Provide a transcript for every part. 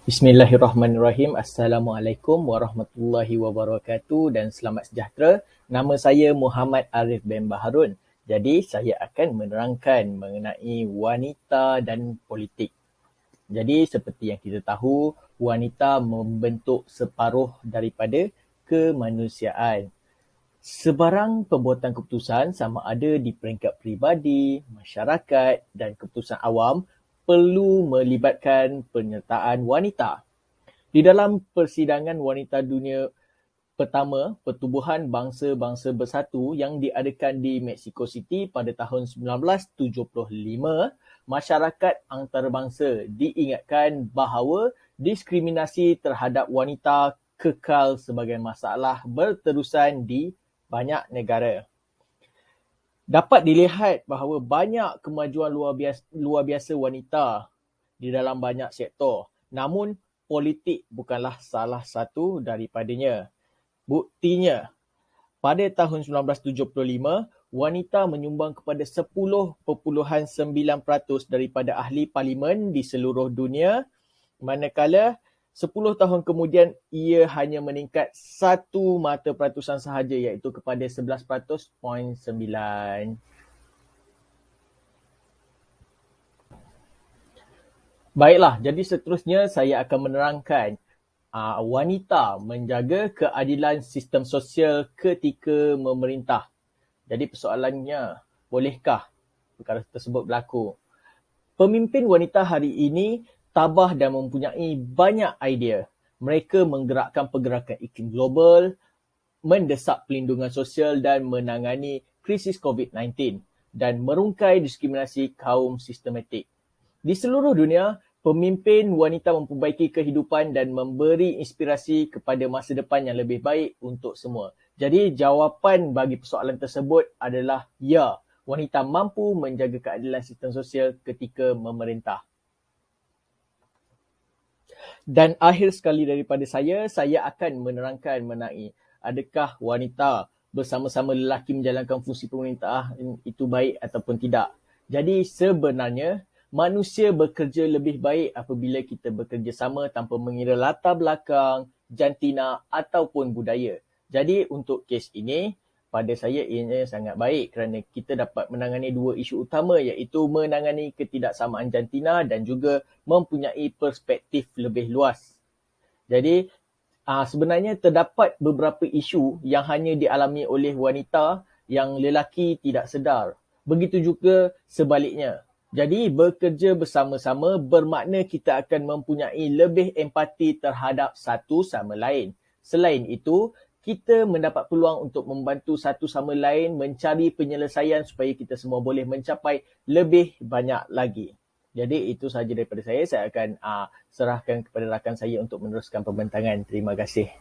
Bismillahirrahmanirrahim. Assalamualaikum warahmatullahi wabarakatuh dan selamat sejahtera. Nama saya Muhammad Arif bin Baharun. Jadi saya akan menerangkan mengenai wanita dan politik. Jadi seperti yang kita tahu, wanita membentuk separuh daripada kemanusiaan. Sebarang pembuatan keputusan sama ada di peringkat peribadi, masyarakat dan keputusan awam perlu melibatkan penyertaan wanita. Di dalam persidangan wanita dunia pertama Pertubuhan Bangsa-Bangsa Bersatu yang diadakan di Mexico City pada tahun 1975, masyarakat antarabangsa diingatkan bahawa diskriminasi terhadap wanita kekal sebagai masalah berterusan di banyak negara. Dapat dilihat bahawa banyak kemajuan luar biasa wanita di dalam banyak sektor. Namun, politik bukanlah salah satu daripadanya. Buktinya, pada tahun 1975, wanita menyumbang kepada 10.9% daripada ahli parlimen di seluruh dunia, manakala 10 tahun kemudian ia hanya meningkat 1% sahaja, iaitu kepada 11.9%. Baiklah, jadi seterusnya saya akan menerangkan wanita menjaga keadilan sistem sosial ketika memerintah. Jadi persoalannya, bolehkah perkara tersebut berlaku? Pemimpin wanita hari ini tabah dan mempunyai banyak idea. Mereka menggerakkan pergerakan iklim global, mendesak pelindungan sosial dan menangani krisis COVID-19 dan merungkai diskriminasi kaum sistematik. Di seluruh dunia, pemimpin wanita memperbaiki kehidupan dan memberi inspirasi kepada masa depan yang lebih baik untuk semua. Jadi jawapan bagi persoalan tersebut adalah ya, wanita mampu menjaga keadilan sistem sosial ketika memerintah. Dan akhir sekali daripada saya akan menerangkan mengenai adakah wanita bersama-sama lelaki menjalankan fungsi pemerintah itu baik ataupun tidak. Jadi sebenarnya manusia bekerja lebih baik apabila kita bekerjasama tanpa mengira latar belakang, jantina ataupun budaya. Jadi untuk kes ini, pada saya ianya sangat baik kerana kita dapat menangani dua isu utama, iaitu menangani ketidaksamaan jantina dan juga mempunyai perspektif lebih luas. Jadi sebenarnya terdapat beberapa isu yang hanya dialami oleh wanita yang lelaki tidak sedar. Begitu juga sebaliknya. Jadi bekerja bersama-sama bermakna kita akan mempunyai lebih empati terhadap satu sama lain. Selain itu, kita mendapat peluang untuk membantu satu sama lain mencari penyelesaian supaya kita semua boleh mencapai lebih banyak lagi. Jadi itu sahaja daripada saya. Saya akan serahkan kepada rakan saya untuk meneruskan pembentangan. Terima kasih.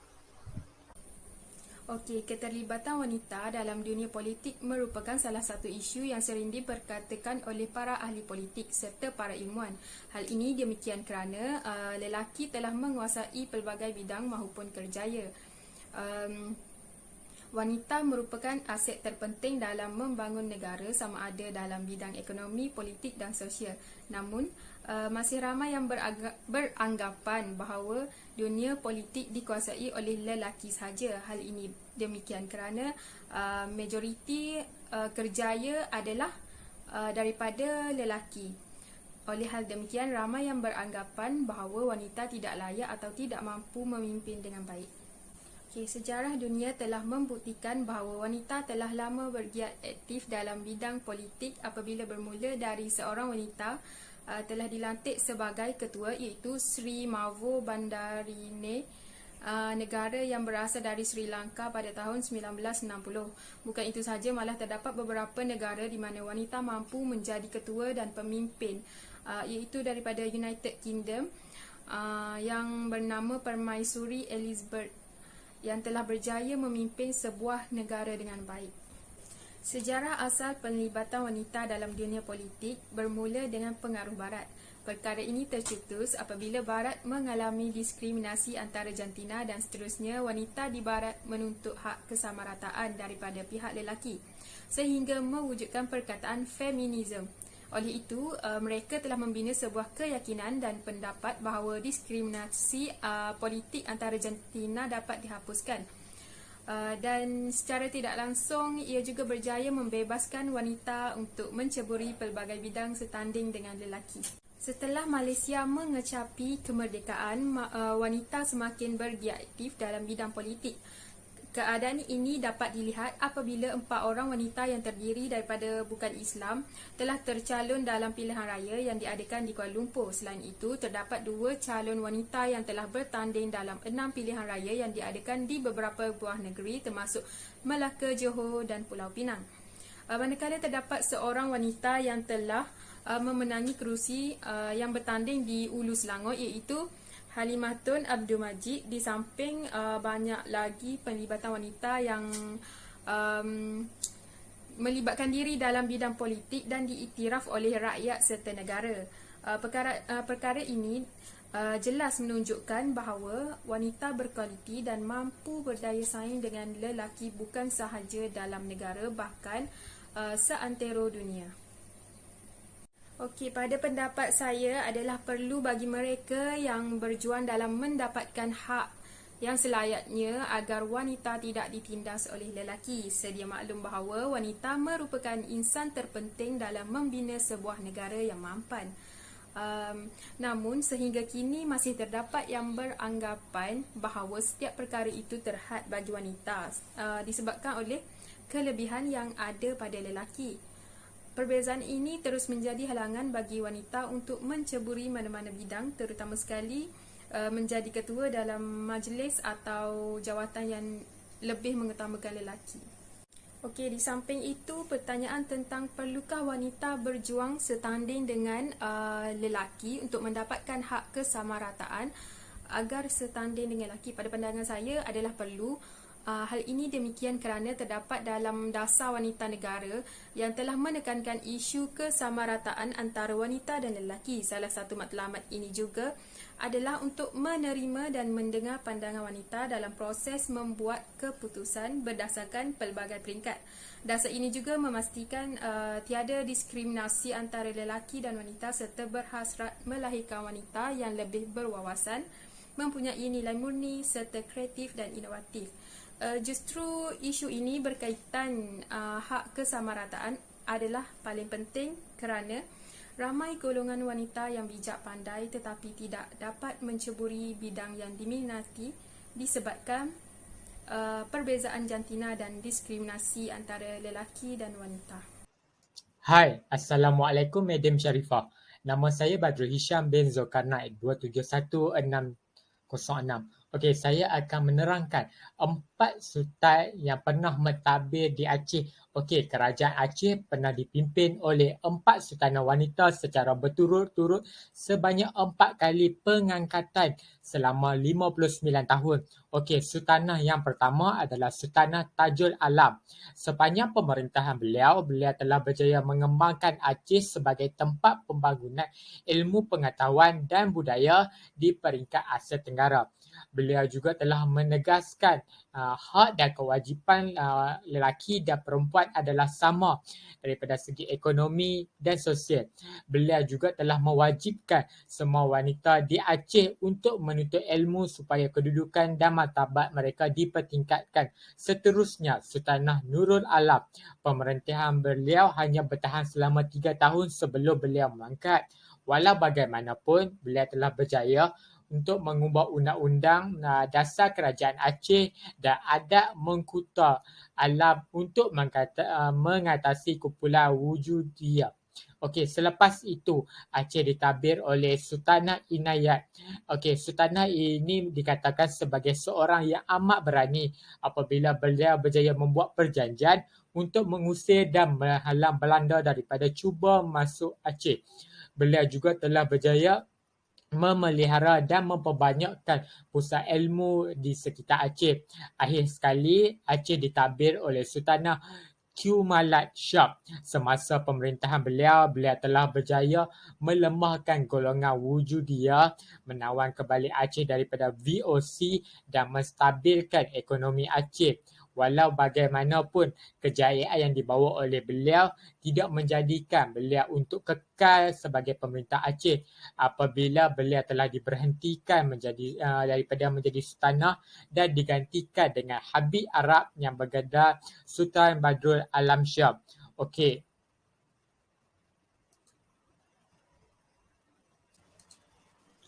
Okey, keterlibatan wanita dalam dunia politik merupakan salah satu isu yang sering diperkatakan oleh para ahli politik serta para ilmuwan. Hal ini demikian kerana lelaki telah menguasai pelbagai bidang mahupun kerjaya. Wanita merupakan aset terpenting dalam membangun negara sama ada dalam bidang ekonomi, politik dan sosial. Namun, masih ramai yang beranggapan bahawa dunia politik dikuasai oleh lelaki sahaja. Hal ini demikian kerana majoriti kerjaya adalah daripada lelaki. Oleh hal demikian, ramai yang beranggapan bahawa wanita tidak layak atau tidak mampu memimpin dengan baik. Sejarah dunia telah membuktikan bahawa wanita telah lama bergiat aktif dalam bidang politik apabila bermula dari seorang wanita telah dilantik sebagai ketua, iaitu Sri Mavo Bandarine, negara yang berasal dari Sri Lanka pada tahun 1960. Bukan itu sahaja, malah terdapat beberapa negara di mana wanita mampu menjadi ketua dan pemimpin, iaitu daripada United Kingdom yang bernama Permaisuri Elizabeth yang telah berjaya memimpin sebuah negara dengan baik. Sejarah asal penlibatan wanita dalam dunia politik bermula dengan pengaruh Barat. Perkara ini tercetus apabila Barat mengalami diskriminasi antara jantina dan seterusnya wanita di Barat menuntut hak kesamarataan daripada pihak lelaki, sehingga mewujudkan perkataan feminisme. Oleh itu, mereka telah membina sebuah keyakinan dan pendapat bahawa diskriminasi politik antara jantina dapat dihapuskan. Dan secara tidak langsung, ia juga berjaya membebaskan wanita untuk menceburi pelbagai bidang setanding dengan lelaki. Setelah Malaysia mengecapi kemerdekaan, wanita semakin bergiat aktif dalam bidang politik. Keadaan ini dapat dilihat apabila 4 orang wanita yang terdiri daripada bukan Islam telah tercalon dalam pilihan raya yang diadakan di Kuala Lumpur. Selain itu, terdapat 2 calon wanita yang telah bertanding dalam 6 pilihan raya yang diadakan di beberapa buah negeri termasuk Melaka, Johor dan Pulau Pinang. Manakala terdapat seorang wanita yang telah memenangi kerusi yang bertanding di Ulu Selangor, iaitu Halimah Tun Abdul Majid. Di samping banyak lagi penlibatan wanita yang melibatkan diri dalam bidang politik dan diiktiraf oleh rakyat serta negara. Perkara ini jelas menunjukkan bahawa wanita berkualiti dan mampu berdaya saing dengan lelaki bukan sahaja dalam negara, bahkan seantero dunia. Okey, pada pendapat saya adalah perlu bagi mereka yang berjuang dalam mendapatkan hak yang selayaknya agar wanita tidak ditindas oleh lelaki. Sedia maklum bahawa wanita merupakan insan terpenting dalam membina sebuah negara yang mampan. Namun sehingga kini masih terdapat yang beranggapan bahawa setiap perkara itu terhad bagi wanita disebabkan oleh kelebihan yang ada pada lelaki. Perbezaan ini terus menjadi halangan bagi wanita untuk menceburi mana-mana bidang, terutama sekali menjadi ketua dalam majlis atau jawatan yang lebih mengutamakan lelaki. Okey, di samping itu, pertanyaan tentang perlukah wanita berjuang setanding dengan lelaki untuk mendapatkan hak kesamarataan agar setanding dengan lelaki, pada pandangan saya adalah perlu. Hal ini demikian kerana terdapat dalam Dasar Wanita Negara yang telah menekankan isu kesamarataan antara wanita dan lelaki. Salah satu matlamat ini juga adalah untuk menerima dan mendengar pandangan wanita dalam proses membuat keputusan berdasarkan pelbagai peringkat. Dasar ini juga memastikan tiada diskriminasi antara lelaki dan wanita serta berhasrat melahirkan wanita yang lebih berwawasan, mempunyai nilai murni serta kreatif dan inovatif. Justru isu ini berkaitan hak kesamarataan adalah paling penting kerana ramai golongan wanita yang bijak pandai tetapi tidak dapat menceburi bidang yang diminati disebabkan perbezaan jantina dan diskriminasi antara lelaki dan wanita. Hai, Assalamualaikum Madam Sharifah. Nama saya Badrul Hisham bin Zulkarnain 271-606. Okey, saya akan menerangkan 4 sultan yang pernah mentadbir di Aceh. Okey, kerajaan Aceh pernah dipimpin oleh 4 sultanah wanita secara berturut-turut sebanyak 4 kali pengangkatan selama 59 tahun. Okey, sultanah yang pertama adalah Sultanah Tajul Alam. Sepanjang pemerintahan beliau telah berjaya mengembangkan Aceh sebagai tempat pembangunan ilmu pengetahuan dan budaya di peringkat Asia Tenggara. Beliau juga telah menegaskan hak dan kewajipan lelaki dan perempuan adalah sama daripada segi ekonomi dan sosial. Beliau juga telah mewajibkan semua wanita di Aceh untuk menuntut ilmu supaya kedudukan dan martabat mereka dipertingkatkan. Seterusnya, Sultanah Nurul Alam. Pemerintahan beliau hanya bertahan selama 3 tahun sebelum beliau mangkat. Walau bagaimanapun, beliau telah berjaya untuk mengubah undang-undang dasar kerajaan Aceh dan adat Mengkuta Alam untuk mengatasi kumpulan wujudiyah. Okey, selepas itu Aceh ditadbir oleh Sultanah Inayat. Okey, Sultanah ini dikatakan sebagai seorang yang amat berani apabila beliau berjaya membuat perjanjian untuk mengusir dan menghalang Belanda daripada cuba masuk Aceh. Beliau juga telah berjaya memelihara dan memperbanyakkan pusat ilmu di sekitar Aceh. Akhir sekali, Aceh ditadbir oleh Sultanah Kumalat Shah. Semasa pemerintahan beliau telah berjaya melemahkan golongan wujudiyah, menawan kembali Aceh daripada VOC dan menstabilkan ekonomi Aceh. walau bagaimanapun kejayaan yang dibawa oleh beliau tidak menjadikan beliau untuk kekal sebagai pemerintah Aceh apabila beliau telah diberhentikan daripada menjadi sultanah dan digantikan dengan Habib Arab yang bergelar Sultan Badrul Alam Shah. Okey.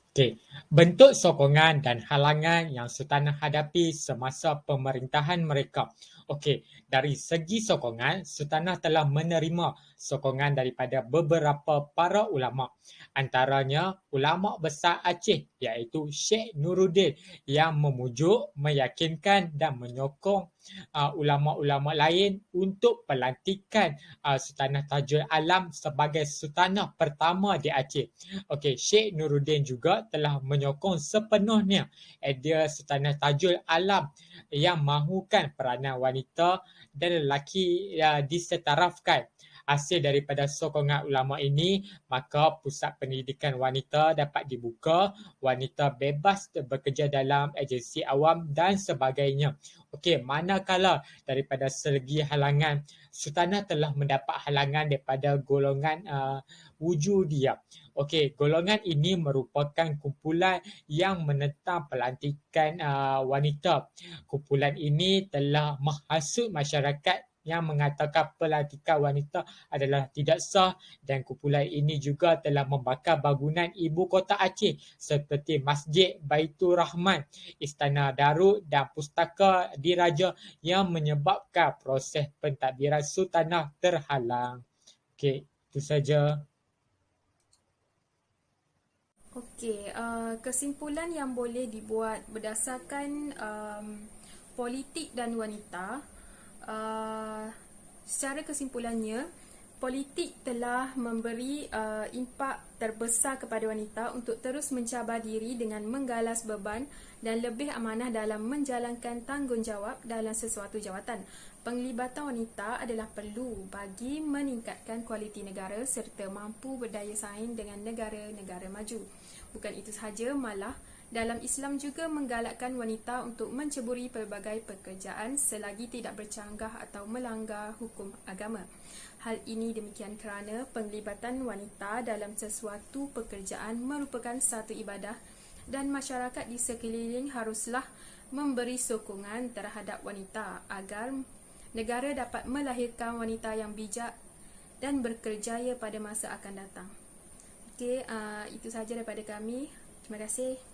Okey, bentuk sokongan dan halangan yang sultanah hadapi semasa pemerintahan mereka. Okey, dari segi sokongan, sultanah telah menerima sokongan daripada beberapa para ulama. Antaranya ulama besar Aceh iaitu Sheikh Nuruddin yang memujuk, meyakinkan dan menyokong ulama-ulama lain untuk pelantikan Sultanah Tajul Alam sebagai sultanah pertama di Aceh. Okey, Sheikh Nuruddin juga telah menyokong sepenuhnya idea Sultanah Tajul Alam yang mahukan peranan wanita dan lelaki disetarafkan. Hasil daripada sokongan ulama ini, maka pusat pendidikan wanita dapat dibuka, wanita bebas bekerja dalam agensi awam dan sebagainya. Okey, manakala daripada segi halangan, sultanah telah mendapat halangan daripada golongan wujudiyah. Okey, golongan ini merupakan kumpulan yang menentang pelantikan wanita. Kumpulan ini telah menghasut masyarakat yang mengatakan pelantikan wanita adalah tidak sah dan kumpulan ini juga telah membakar bangunan ibu kota Aceh seperti Masjid Baitur Rahman, Istana Darul dan Pustaka Diraja yang menyebabkan proses pentadbiran sultanah terhalang. Okey, itu saja. Okey, kesimpulan yang boleh dibuat berdasarkan politik dan wanita. Secara kesimpulannya, politik telah memberi impak terbesar kepada wanita untuk terus mencabar diri dengan menggalas beban dan lebih amanah dalam menjalankan tanggungjawab dalam sesuatu jawatan. Penglibatan wanita adalah perlu bagi meningkatkan kualiti negara serta mampu berdaya saing dengan negara-negara maju. Bukan itu sahaja, malah dalam Islam juga menggalakkan wanita untuk menceburi pelbagai pekerjaan selagi tidak bercanggah atau melanggar hukum agama. Hal ini demikian kerana penglibatan wanita dalam sesuatu pekerjaan merupakan satu ibadah dan masyarakat di sekeliling haruslah memberi sokongan terhadap wanita agar negara dapat melahirkan wanita yang bijak dan berkerjaya pada masa akan datang. Okey, itu sahaja daripada kami. Terima kasih.